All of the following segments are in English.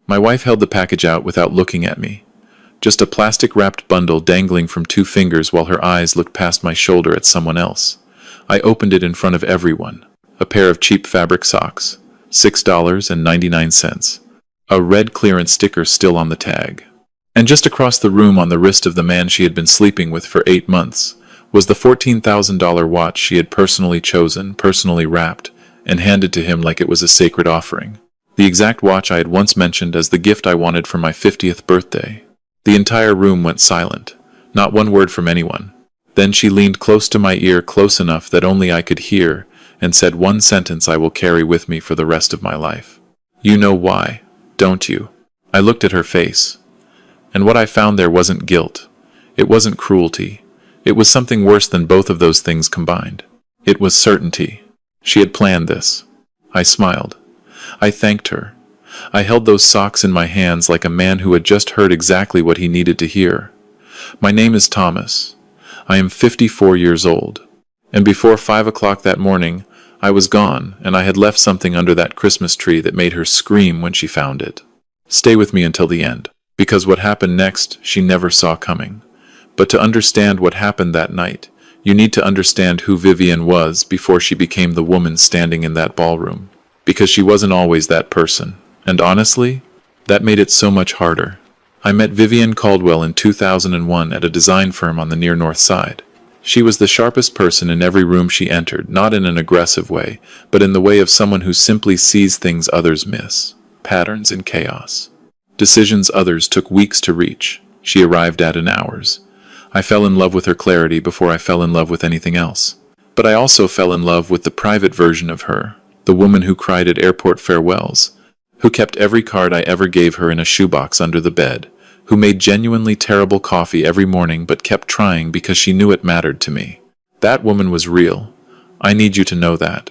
My wife held the package out without looking at me. Just a plastic-wrapped bundle dangling from 2 fingers while her eyes looked past my shoulder at someone else. I opened it in front of everyone. A pair of cheap fabric socks. $6.99. A red clearance sticker still on the tag. And just across the room on the wrist of the man she had been sleeping with for 8 months was the $14,000 watch she had personally chosen, personally wrapped, and handed to him like it was a sacred offering. The exact watch I had once mentioned as the gift I wanted for my 50th birthday. The entire room went silent. Not one word from anyone. Then she leaned close to my ear, close enough that only I could hear, and said one sentence I will carry with me for the rest of my life. You know why, don't you? I looked at her face. And what I found there wasn't guilt. It wasn't cruelty. It was something worse than both of those things combined. It was certainty. She had planned this. I smiled. I thanked her. I held those socks in my hands like a man who had just heard exactly what he needed to hear. My name is Thomas. I am 54 years old. And before 5 o'clock that morning, I was gone, and I had left something under that Christmas tree that made her scream when she found it. Stay with me until the end, because what happened next she never saw coming. But to understand what happened that night, you need to understand who Vivian was before she became the woman standing in that ballroom. Because she wasn't always that person. And honestly, that made it so much harder. I met Vivian Caldwell in 2001 at a design firm on the near North Side. She was the sharpest person in every room she entered, not in an aggressive way, but in the way of someone who simply sees things others miss. Patterns in chaos. Decisions others took weeks to reach, she arrived at in hours. I fell in love with her clarity before I fell in love with anything else. But I also fell in love with the private version of her, the woman who cried at airport farewells, who kept every card I ever gave her in a shoebox under the bed, who made genuinely terrible coffee every morning but kept trying because she knew it mattered to me. That woman was real. I need you to know that.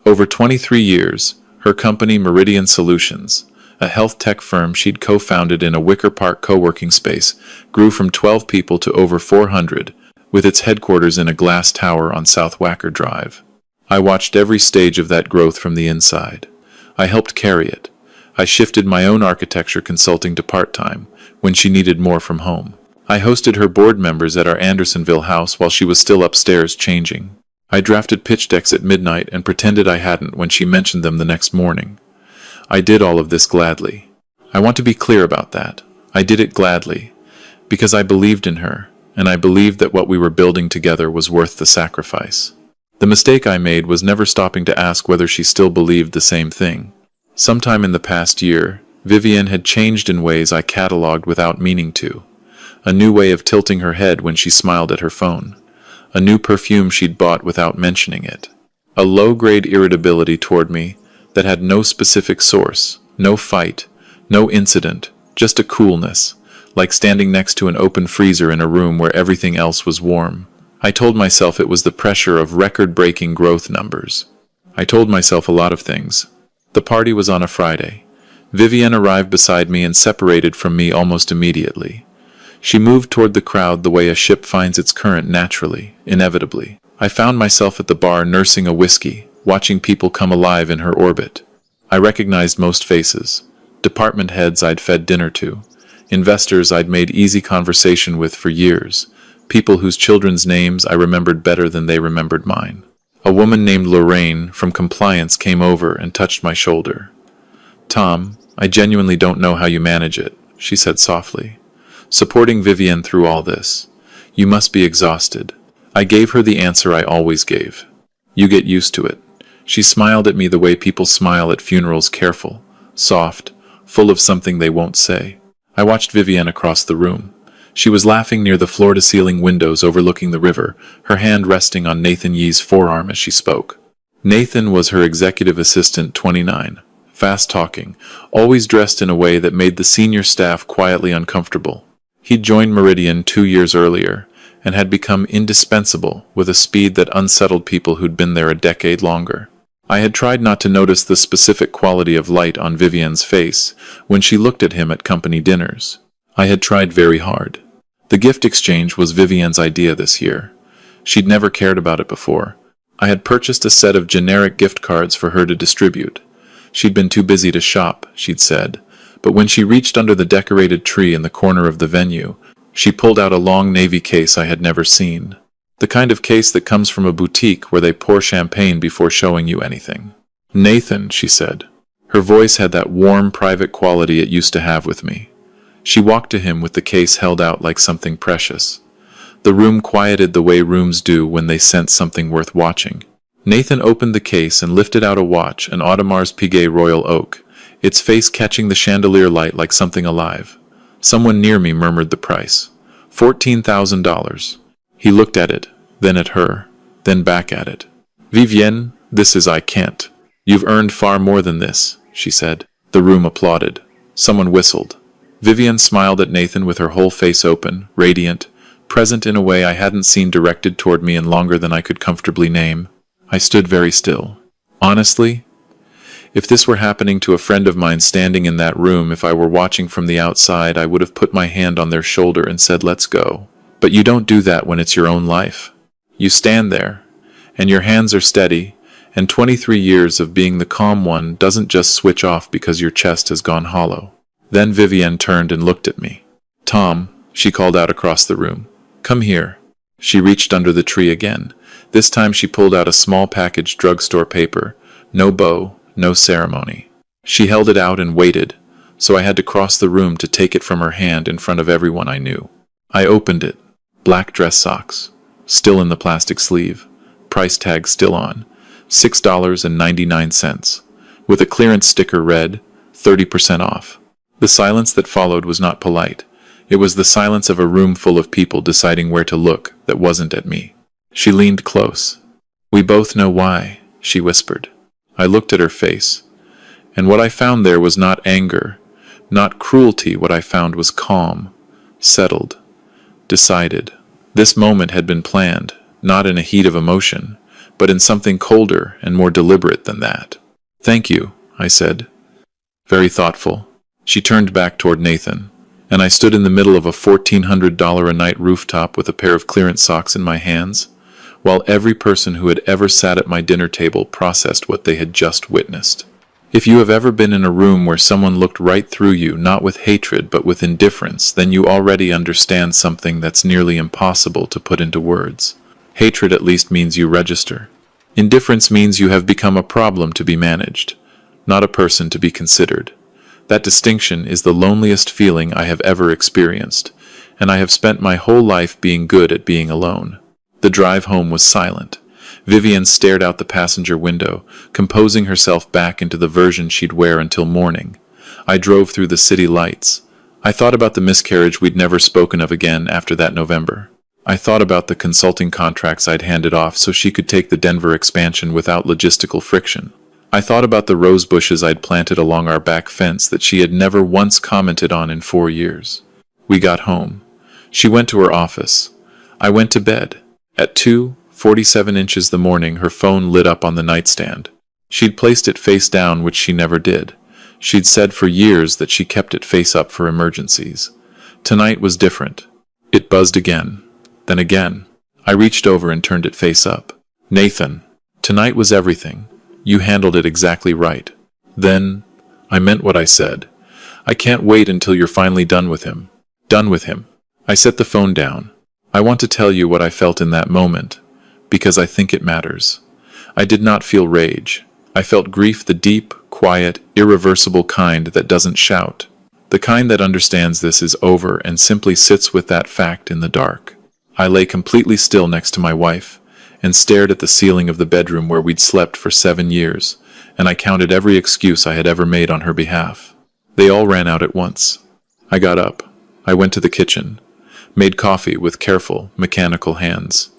Over 23 years, her company Meridian Solutions, a health tech firm she'd co-founded in a Wicker Park co-working space, grew from 12 people to over 400, with its headquarters in a glass tower on South Wacker Drive. I watched every stage of that growth from the inside. I helped carry it. I shifted my own architecture consulting to part-time, when she needed more from home. I hosted her board members at our Andersonville house while she was still upstairs changing. I drafted pitch decks at midnight and pretended I hadn't when she mentioned them the next morning. I did all of this gladly. I want to be clear about that. I did it gladly, because I believed in her, and I believed that what we were building together was worth the sacrifice. The mistake I made was never stopping to ask whether she still believed the same thing. Sometime in the past year, Vivian had changed in ways I cataloged without meaning to. A new way of tilting her head when she smiled at her phone. A new perfume she'd bought without mentioning it. A low-grade irritability toward me that had no specific source, no fight, no incident, just a coolness, like standing next to an open freezer in a room where everything else was warm. I told myself it was the pressure of record-breaking growth numbers. I told myself a lot of things. The party was on a Friday. Vivian arrived beside me and separated from me almost immediately. She moved toward the crowd the way a ship finds its current naturally, inevitably. I found myself at the bar nursing a whiskey, watching people come alive in her orbit. I recognized most faces. Department heads I'd fed dinner to. Investors I'd made easy conversation with for years. People whose children's names I remembered better than they remembered mine. A woman named Lorraine from compliance came over and touched my shoulder. "Tom, I genuinely don't know how you manage it," she said softly. "Supporting Vivian through all this. You must be exhausted." I gave her the answer I always gave. "You get used to it." She smiled at me the way people smile at funerals, careful, soft, full of something they won't say. I watched Vivian across the room. She was laughing near the floor-to-ceiling windows overlooking the river, her hand resting on Nathan Yee's forearm as she spoke. Nathan was her executive assistant, 29, fast-talking, always dressed in a way that made the senior staff quietly uncomfortable. He'd joined Meridian 2 years earlier, and had become indispensable with a speed that unsettled people who'd been there a decade longer. I had tried not to notice the specific quality of light on Vivian's face when she looked at him at company dinners. I had tried very hard. The gift exchange was Vivian's idea this year. She'd never cared about it before. I had purchased a set of generic gift cards for her to distribute. She'd been too busy to shop, she'd said, But when she reached under the decorated tree in the corner of the venue, she pulled out a long navy case I had never seen. The kind of case that comes from a boutique where they pour champagne before showing you anything. "Nathan," she said. Her voice had that warm, private quality it used to have with me. She walked to him with the case held out like something precious. The room quieted the way rooms do when they sense something worth watching. Nathan opened the case and lifted out a watch, an Audemars Piguet Royal Oak, its face catching the chandelier light like something alive. Someone near me murmured the price. $14,000. He looked at it, then at her, then back at it. "Vivienne, this is I can't. You've earned far more than this," she said. The room applauded. Someone whistled. Vivienne smiled at Nathan with her whole face open, radiant, present in a way I hadn't seen directed toward me in longer than I could comfortably name. I stood very still. Honestly, if this were happening to a friend of mine standing in that room, if I were watching from the outside, I would have put my hand on their shoulder and said, "Let's go." But you don't do that when it's your own life. You stand there, and your hands are steady, and 23 years of being the calm one doesn't just switch off because your chest has gone hollow. Then Vivienne turned and looked at me. "Tom," she called out across the room. "Come here." She reached under the tree again. This time she pulled out a small packaged drugstore paper. No bow, no ceremony. She held it out and waited, so I had to cross the room to take it from her hand in front of everyone I knew. I opened it. Black dress socks, still in the plastic sleeve, price tag still on, $6.99, with a clearance sticker read, 30% off. The silence that followed was not polite. It was the silence of a room full of people deciding where to look that wasn't at me. She leaned close. "We both know why," she whispered. I looked at her face, and what I found there was not anger, not cruelty. What I found was calm, settled, decided. This moment had been planned, not in a heat of emotion, but in something colder and more deliberate than that. "Thank you," I said. Very thoughtful. She turned back toward Nathan, and I stood in the middle of a $1,400 a night rooftop with a pair of clearance socks in my hands, while every person who had ever sat at my dinner table processed what they had just witnessed. If you have ever been in a room where someone looked right through you, not with hatred but with indifference, then you already understand something that's nearly impossible to put into words. Hatred at least means you register. Indifference means you have become a problem to be managed, not a person to be considered. That distinction is the loneliest feeling I have ever experienced, and I have spent my whole life being good at being alone. The drive home was silent. Vivienne stared out the passenger window, composing herself back into the version she'd wear until morning. I drove through the city lights. I thought about the miscarriage we'd never spoken of again after that November. I thought about the consulting contracts I'd handed off so she could take the Denver expansion without logistical friction. I thought about the rose bushes I'd planted along our back fence that she had never once commented on in 4 years. We got home. She went to her office. I went to bed. At 2:47 inches the morning, her phone lit up on the nightstand. She'd placed it face down, which she never did. She'd said for years that she kept it face up for emergencies. Tonight was different. It buzzed again. Then again. I reached over and turned it face up. "Nathan, tonight was everything. You handled it exactly right." Then, I meant what I said. "I can't wait until you're finally done with him." Done with him. I set the phone down. I want to tell you what I felt in that moment, because I think it matters. I did not feel rage. I felt grief, the deep, quiet, irreversible kind that doesn't shout. The kind that understands this is over and simply sits with that fact in the dark. I lay completely still next to my wife and stared at the ceiling of the bedroom where we'd slept for 7 years, and I counted every excuse I had ever made on her behalf. They all ran out at once. I got up. I went to the kitchen, made coffee with careful, mechanical hands,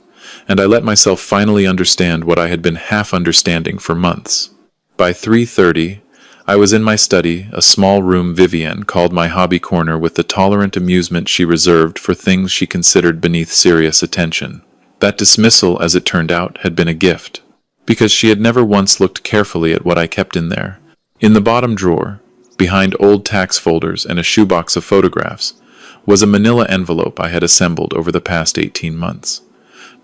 and I let myself finally understand what I had been half understanding for months. By 3:30, I was in my study, a small room Vivienne called my hobby corner, with the tolerant amusement she reserved for things she considered beneath serious attention. That dismissal, as it turned out, had been a gift, because she had never once looked carefully at what I kept in there. In the bottom drawer, behind old tax folders and a shoebox of photographs, was a manila envelope I had assembled over the past 18 months.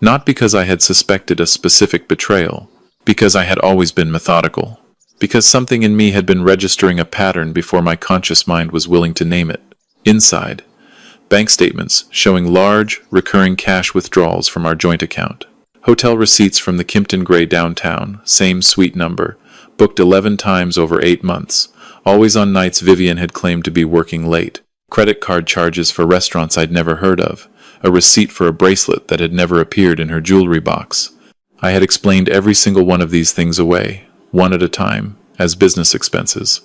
Not because I had suspected a specific betrayal, because I had always been methodical. because something in me had been registering a pattern before my conscious mind was willing to name it. Inside, bank statements showing large, recurring cash withdrawals from our joint account. Hotel receipts from the Kimpton Gray downtown, same suite number, booked 11 times over 8 months, always on nights Vivian had claimed to be working late. Credit card charges for restaurants I'd never heard of, a receipt for a bracelet that had never appeared in her jewelry box. I had explained every single one of these things away, one at a time, as business expenses,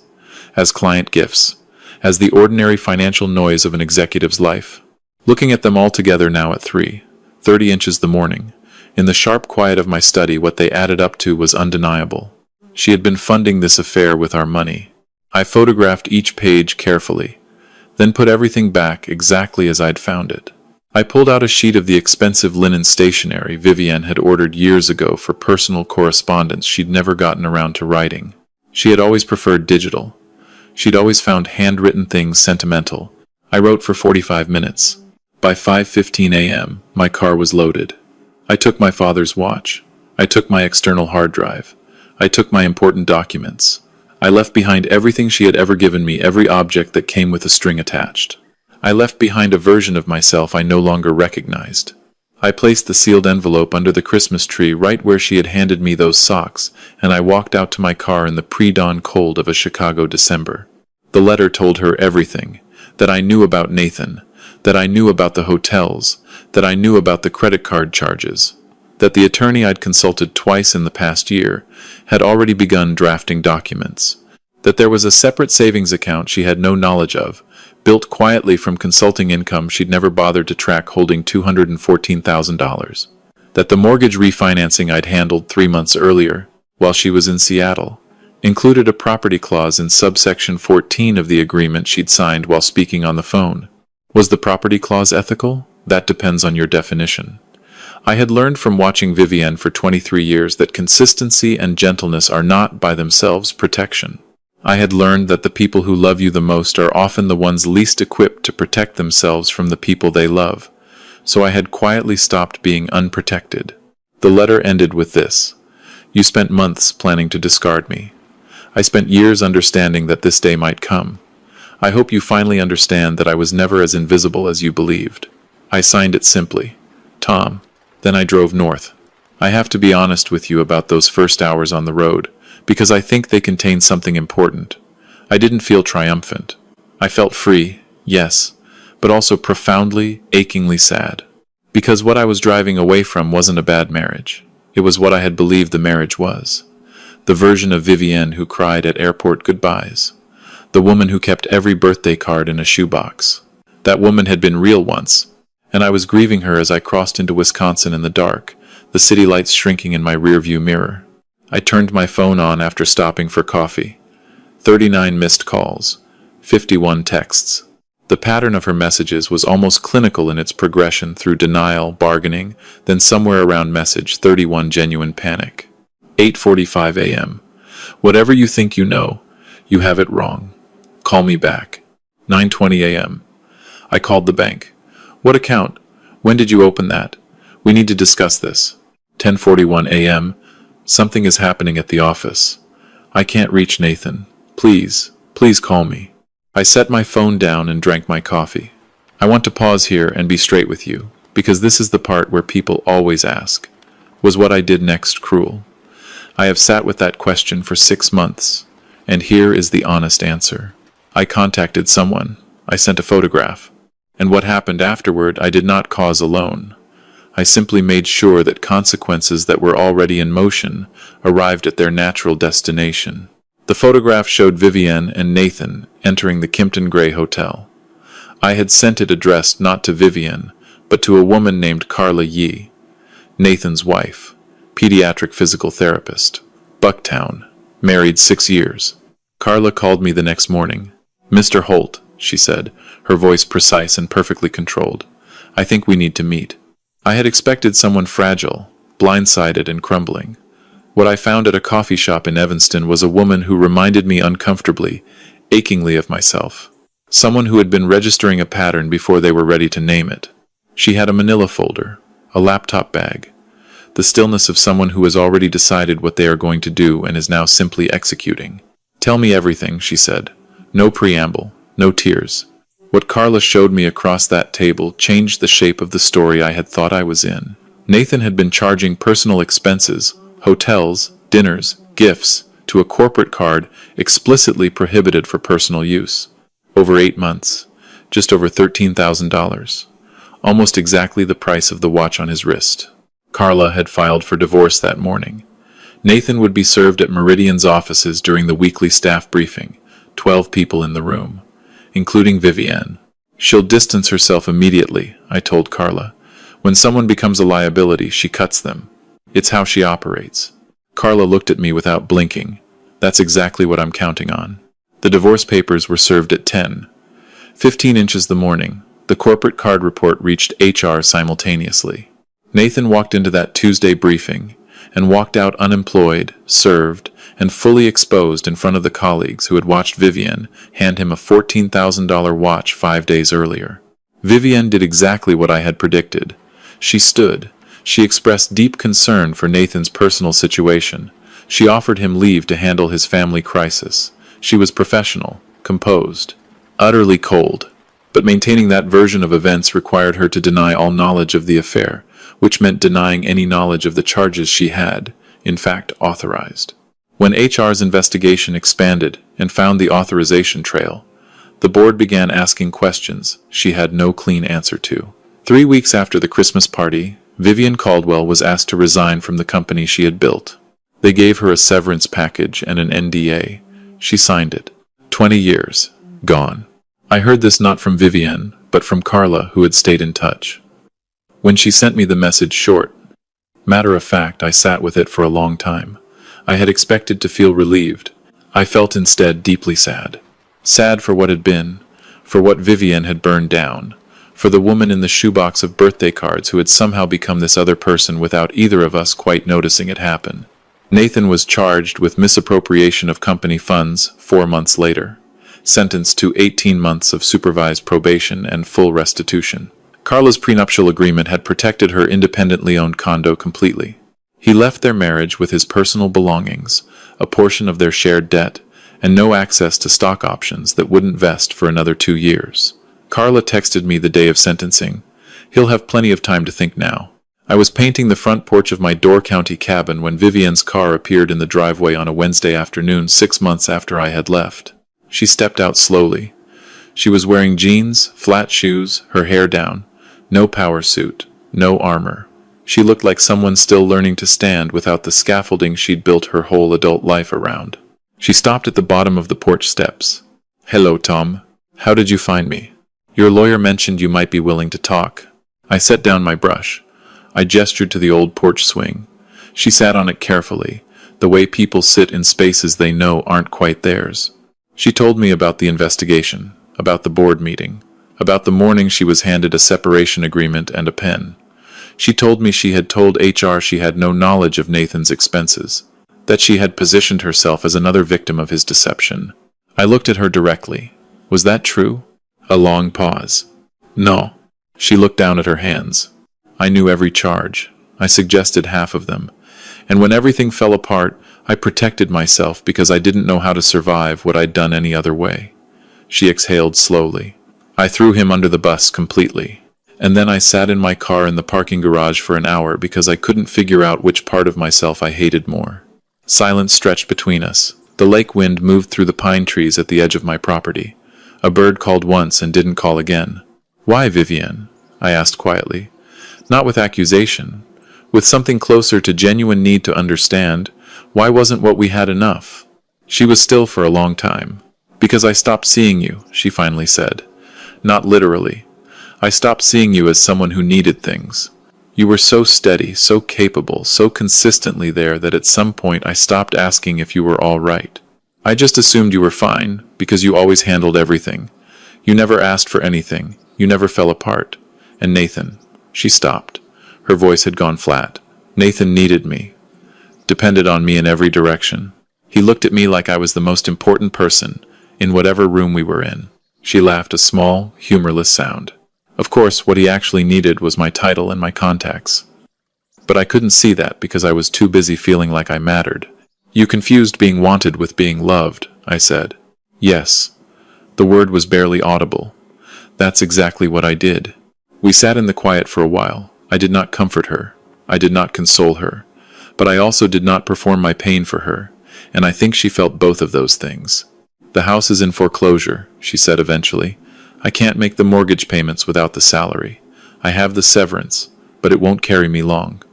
as client gifts, as the ordinary financial noise of an executive's life. Looking at them all together now at 3:30 inches the morning, in the sharp quiet of my study, what they added up to was undeniable. She had been funding this affair with our money. I photographed each page carefully, then put everything back exactly as I'd found it. I pulled out a sheet of the expensive linen stationery Vivienne had ordered years ago for personal correspondence she'd never gotten around to writing. She had always preferred digital. She'd always found handwritten things sentimental. I wrote for 45 minutes. By 5:15 a.m., my car was loaded. I took my father's watch. I took my external hard drive. I took my important documents. I left behind everything she had ever given me, every object that came with a string attached. I left behind a version of myself I no longer recognized. I placed the sealed envelope under the Christmas tree right where she had handed me those socks, and I walked out to my car in the pre-dawn cold of a Chicago December. The letter told her everything, that I knew about Nathan, that I knew about the hotels, that I knew about the credit card charges, that the attorney I'd consulted twice in the past year had already begun drafting documents, that there was a separate savings account she had no knowledge of, built quietly from consulting income she'd never bothered to track, holding $214,000, that the mortgage refinancing I'd handled 3 months earlier, while she was in Seattle, included a property clause in subsection 14 of the agreement she'd signed while speaking on the phone. Was the property clause ethical? That depends on your definition. I had learned from watching Vivienne for 23 years that consistency and gentleness are not, by themselves, protection. I had learned that the people who love you the most are often the ones least equipped to protect themselves from the people they love, so I had quietly stopped being unprotected. The letter ended with this: "You spent months planning to discard me. I spent years understanding that this day might come. I hope you finally understand that I was never as invisible as you believed." I signed it simply, Tom. Then I drove north. I have to be honest with you about those first hours on the road, because I think they contain something important. I didn't feel triumphant. I felt free, yes, but also profoundly, achingly sad. Because what I was driving away from wasn't a bad marriage. It was what I had believed the marriage was. The version of Vivienne who cried at airport goodbyes. The woman who kept every birthday card in a shoebox. That woman had been real once, and I was grieving her as I crossed into Wisconsin in the dark, the city lights shrinking in my rearview mirror. I turned my phone on after stopping for coffee. 39 missed calls, 51 texts. The pattern of her messages was almost clinical in its progression through denial, bargaining, then somewhere around message 31, genuine panic. 8:45 a.m. Whatever you think you know, you have it wrong. Call me back. 9:20 a.m. I called the bank. What account? When did you open that? We need to discuss this. 10:41 a.m. Something is happening at the office. I can't reach Nathan. Please call me. I set my phone down and drank my coffee. I want to pause here and be straight with you, because this is the part where people always ask, was what I did next cruel? I have sat with that question for 6 months, and here is the honest answer. I contacted someone. I sent a photograph. And what happened afterward I did not cause alone. I simply made sure that consequences that were already in motion arrived at their natural destination. The photograph showed Vivienne and Nathan entering the Kimpton Gray Hotel. I had sent it addressed not to Vivienne, but to a woman named Carla Yee, Nathan's wife, pediatric physical therapist, Bucktown, married 6 years. Carla called me the next morning. "Mr. Holt," she said, her voice precise and perfectly controlled. "I think we need to meet." I had expected someone fragile, blindsided and crumbling. What I found at a coffee shop in Evanston was a woman who reminded me uncomfortably, achingly of myself. Someone who had been registering a pattern before they were ready to name it. She had a manila folder, a laptop bag, the stillness of someone who has already decided what they are going to do and is now simply executing. "Tell me everything," she said. No preamble, no tears. What Carla showed me across that table changed the shape of the story I had thought I was in. Nathan had been charging personal expenses, hotels, dinners, gifts, to a corporate card explicitly prohibited for personal use. Over 8 months, just over $13,000. Almost exactly the price of the watch on his wrist. Carla had filed for divorce that morning. Nathan would be served at Meridian's offices during the weekly staff briefing, 12 people in the room, including Vivienne. "She'll distance herself immediately," I told Carla. "When someone becomes a liability, she cuts them. It's how she operates." Carla looked at me without blinking. "That's exactly what I'm counting on." The divorce papers were served at 10:15 the morning. The corporate card report reached HR simultaneously. Nathan walked into that Tuesday briefing and walked out unemployed, served, and fully exposed in front of the colleagues who had watched Vivienne hand him a $14,000 watch 5 days earlier. Vivienne did exactly what I had predicted. She stood. She expressed deep concern for Nathan's personal situation. She offered him leave to handle his family crisis. She was professional, composed, utterly cold. But maintaining that version of events required her to deny all knowledge of the affair, which meant denying any knowledge of the charges she had, in fact, authorized. When HR's investigation expanded and found the authorization trail, the board began asking questions she had no clean answer to. 3 weeks after the Christmas party, Vivienne Caldwell was asked to resign from the company she had built. They gave her a severance package and an NDA. She signed it. 20 years. Gone. I heard this not from Vivienne, but from Carla, who had stayed in touch. When she sent me the message short, matter of fact, I sat with it for a long time. I had expected to feel relieved. I felt instead deeply sad. Sad for what had been, for what Vivienne had burned down, for the woman in the shoebox of birthday cards who had somehow become this other person without either of us quite noticing it happen. Nathan was charged with misappropriation of company funds 4 months later, sentenced to 18 months of supervised probation and full restitution. Carla's prenuptial agreement had protected her independently owned condo completely. He left their marriage with his personal belongings, a portion of their shared debt, and no access to stock options that wouldn't vest for another 2 years. Carla texted me the day of sentencing. "He'll have plenty of time to think now." I was painting the front porch of my Door County cabin when Vivienne's car appeared in the driveway on a Wednesday afternoon 6 months after I had left. She stepped out slowly. She was wearing jeans, flat shoes, her hair down. No power suit, no armor. She looked like someone still learning to stand without the scaffolding she'd built her whole adult life around. She stopped at the bottom of the porch steps. "Hello, Tom. How did you find me? Your lawyer mentioned you might be willing to talk." I set down my brush. I gestured to the old porch swing. She sat on it carefully, the way people sit in spaces they know aren't quite theirs. She told me about the investigation, about the board meeting, about the morning she was handed a separation agreement and a pen. She told me she had told HR she had no knowledge of Nathan's expenses, that she had positioned herself as another victim of his deception. I looked at her directly. Was that true? A long pause. No. She looked down at her hands. I knew every charge. I suggested half of them. And when everything fell apart, I protected myself because I didn't know how to survive what I'd done any other way. She exhaled slowly. I threw him under the bus completely. And then I sat in my car in the parking garage for an hour because I couldn't figure out which part of myself I hated more. Silence stretched between us. The lake wind moved through the pine trees at the edge of my property. A bird called once and didn't call again. "Why, Vivienne?" I asked quietly. Not with accusation. With something closer to genuine need to understand. Why wasn't what we had enough? She was still for a long time. "Because I stopped seeing you," she finally said. Not literally. I stopped seeing you as someone who needed things. You were so steady, so capable, so consistently there that at some point I stopped asking if you were all right. I just assumed you were fine, because you always handled everything. You never asked for anything. You never fell apart. And Nathan. She stopped. Her voice had gone flat. Nathan needed me. Depended on me in every direction. He looked at me like I was the most important person in whatever room we were in. She laughed a small, humorless sound. Of course, what he actually needed was my title and my contacts. But I couldn't see that because I was too busy feeling like I mattered. You confused being wanted with being loved, I said. Yes. The word was barely audible. That's exactly what I did. We sat in the quiet for a while. I did not comfort her. I did not console her. But I also did not perform my pain for her, and I think she felt both of those things. The house is in foreclosure, she said eventually. I can't make the mortgage payments without the salary. I have the severance, but it won't carry me long.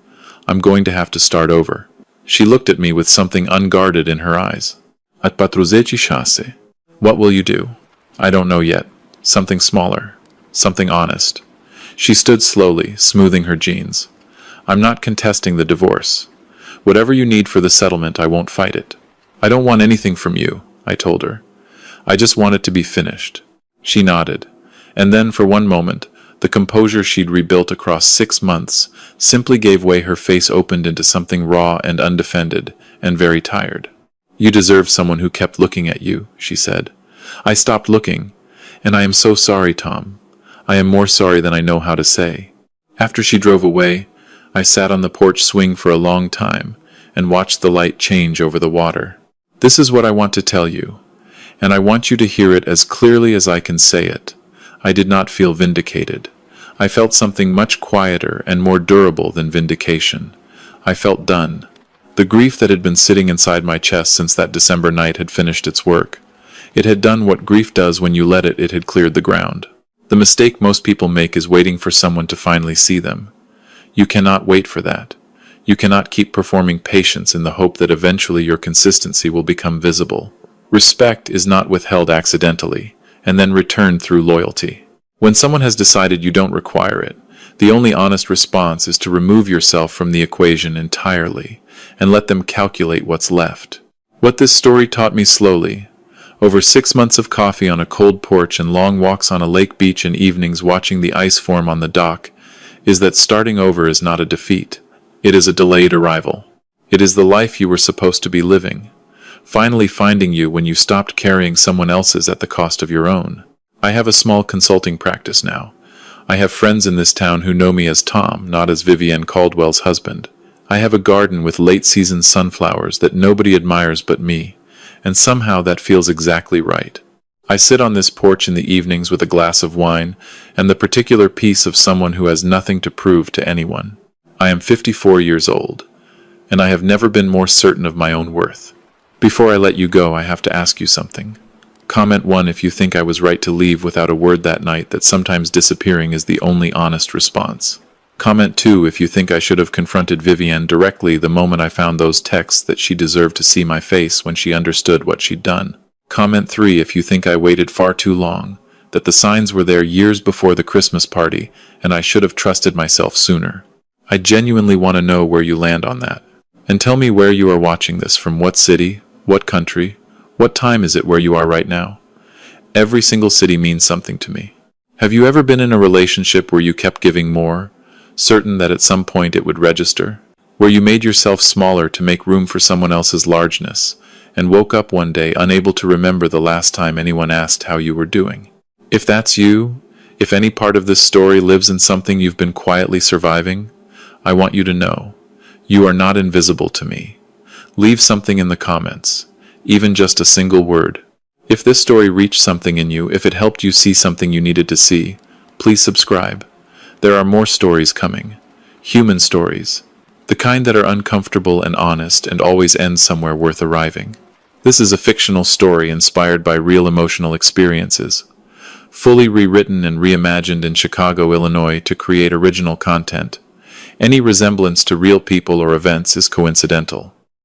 I'm going to have to start over. She looked at me with something unguarded in her eyes. At patruzeci shase. What will you do? I don't know yet. Something smaller. Something honest. She stood slowly, smoothing her jeans. I'm not contesting the divorce. Whatever you need for the settlement, I won't fight it. I don't want anything from you, I told her. I just want it to be finished. She nodded, and then for one moment, the composure she'd rebuilt across 6 months simply gave way. Her face opened into something raw and undefended, and very tired. You deserve someone who kept looking at you, she said. I stopped looking, and I am so sorry, Tom. I am more sorry than I know how to say. After she drove away, I sat on the porch swing for a long time and watched the light change over the water. This is what I want to tell you, and I want you to hear it as clearly as I can say it. I did not feel vindicated. I felt something much quieter and more durable than vindication. I felt done. The grief that had been sitting inside my chest since that December night had finished its work. It had done what grief does when you let it. It had cleared the ground. The mistake most people make is waiting for someone to finally see them. You cannot wait for that. You cannot keep performing patience in the hope that eventually your consistency will become visible. Respect is not withheld accidentally, and then returned through loyalty. When someone has decided you don't require it, the only honest response is to remove yourself from the equation entirely, and let them calculate what's left. What this story taught me slowly, over 6 months of coffee on a cold porch and long walks on a lake beach and evenings watching the ice form on the dock, is that starting over is not a defeat. It is a delayed arrival. It is the life you were supposed to be living, finally finding you when you stopped carrying someone else's at the cost of your own. I have a small consulting practice now. I have friends in this town who know me as Tom, not as Vivienne Caldwell's husband. I have a garden with late-season sunflowers that nobody admires but me, and somehow that feels exactly right. I sit on this porch in the evenings with a glass of wine and the particular peace of someone who has nothing to prove to anyone. I am 54 years old, and I have never been more certain of my own worth. Before I let you go, I have to ask you something. Comment 1 if you think I was right to leave without a word that night, that sometimes disappearing is the only honest response. Comment 2 if you think I should have confronted Vivienne directly the moment I found those texts, that she deserved to see my face when she understood what she'd done. Comment 3 if you think I waited far too long, that the signs were there years before the Christmas party, and I should have trusted myself sooner. I genuinely want to know where you land on that. And tell me where you are watching this, from what city, what country, what time is it where you are right now? Every single city means something to me. Have you ever been in a relationship where you kept giving more, certain that at some point it would register? Where you made yourself smaller to make room for someone else's largeness, and woke up one day unable to remember the last time anyone asked how you were doing? If that's you, if any part of this story lives in something you've been quietly surviving, I want you to know, you are not invisible to me. Leave something in the comments, even just a single word. If this story reached something in you, if it helped you see something you needed to see, please subscribe. There are more stories coming. Human stories. The kind that are uncomfortable and honest and always end somewhere worth arriving. This is a fictional story inspired by real emotional experiences, fully rewritten and reimagined in Chicago, Illinois to create original content. Any resemblance to real people or events is coincidental.